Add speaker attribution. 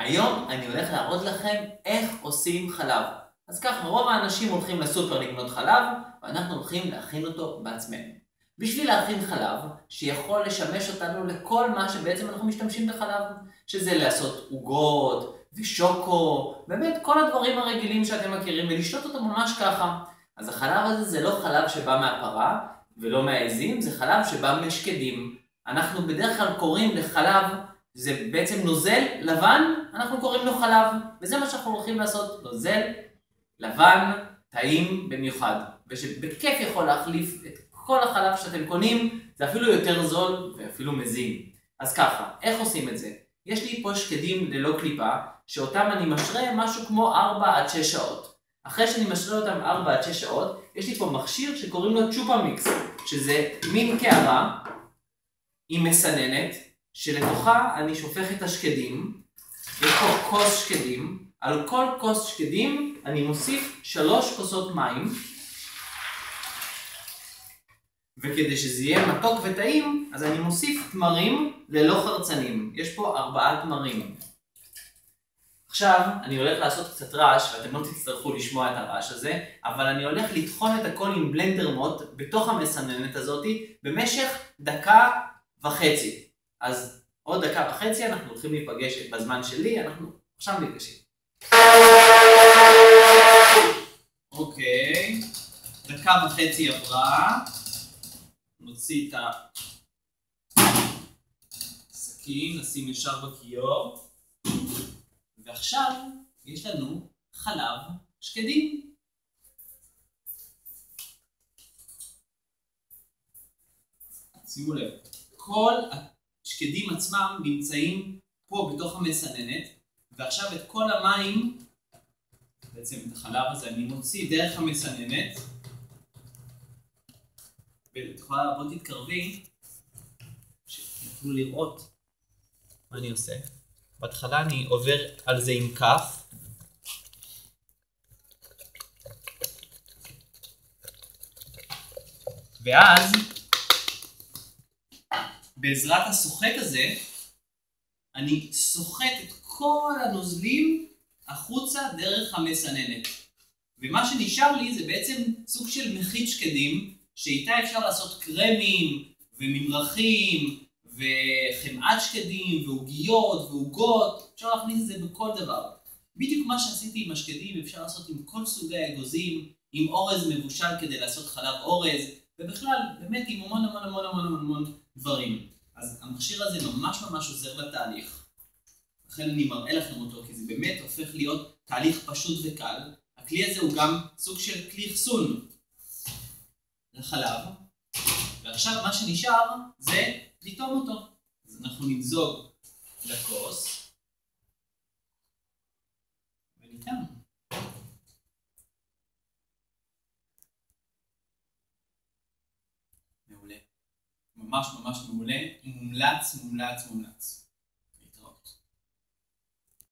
Speaker 1: היום אני הולך להראות לכם איך עושים חלב. אז ככה, רוב האנשים הולכים לסופר לקנות חלב, ואנחנו הולכים להכין אותו בעצמנו. בשביל להכין חלב, שיכול לשמש אותנו לכל מה שבעצם אנחנו משתמשים בחלב, שזה לעשות עוגות ושוקו, באמת כל הדברים הרגילים שאתם מכירים, ולשתות אותו ממש ככה. אז החלב הזה זה לא חלב שבא מהפרה ולא מהעזים, זה חלב שבא משקדים. אנחנו בדרך כלל קוראים לחלב, זה בעצם נוזל לבן, אנחנו קוראים לו חלב, וזה מה שאנחנו הולכים לעשות, נוזל לבן, טעים במיוחד, ושבכיף יכול להחליף את כל החלב שאתם קונים, זה אפילו יותר זול ואפילו מזין. אז ככה, איך עושים את זה? יש לי פה שקדים ללא קליפה, שאותם אני משרה משהו כמו 4 עד 6 שעות. אחרי שאני משרה אותם 4 עד 6 שעות, יש לי פה מכשיר שקוראים לו צ'ופה מיקס, שזה מין קערה עם מסננת, שלתוכה אני שופך את השקדים. יש פה כוס שקדים, על כל כוס שקדים אני מוסיף 3 כוסות מים, וכדי שזה יהיה מתוק וטעים, אז אני מוסיף תמרים ללא חרצנים. יש פה 4 תמרים. עכשיו אני הולך לעשות קצת רעש, ואתם לא תצטרכו לשמוע את הרעש הזה, אבל אני הולך לטחון את הכל עם בלנדר מוט בתוך המסננת הזאת במשך 1.5 דקות. אז עוד 1.5 דקות אנחנו הולכים להיפגש בזמן שלי, אנחנו עכשיו נפגשים. אוקיי, 1.5 דקות עברה. נוציא את הסכין, נשים ישר בכיור. ועכשיו יש לנו חלב שקדים. שימו לב, כל השקדים עצמם נמצאים פה בתוך המסננת, ועכשיו את כל המים, בעצם את החלב הזה אני מוציא דרך המסננת, בוא תתקרבי, שתוכלו לראות מה אני עושה. בהתחלה אני עובר על זה עם כף, ואז בעזרת הסוחט הזה אני סוחט את כל הנוזלים החוצה דרך המסננת, ומה שנשאר לי זה בעצם סוג של מחית שקדים, שאיתה אפשר לעשות קרמים וממרחים וחמאת שקדים ועוגיות ועוגות, אפשר להכניס את זה בכל דבר. בדיוק מה שעשיתי עם השקדים אפשר לעשות עם כל סוגי האגוזים, עם אורז מבושל כדי לעשות חלב אורז, ובכלל באמת עם המון המון המון המון המון דברים. אז המכשיר הזה ממש ממש עוזר לתהליך. לכן אני מראה לכם אותו, כי זה באמת הופך להיות תהליך פשוט וקל. הכלי הזה הוא גם סוג של כלי אחסון לחלב, ועכשיו מה שנשאר זה לטעום אותו. אז אנחנו נמזוג לכוס וניתן. מעולה. ממש ממש מעולה, מומלץ, מומלץ, מומלץ.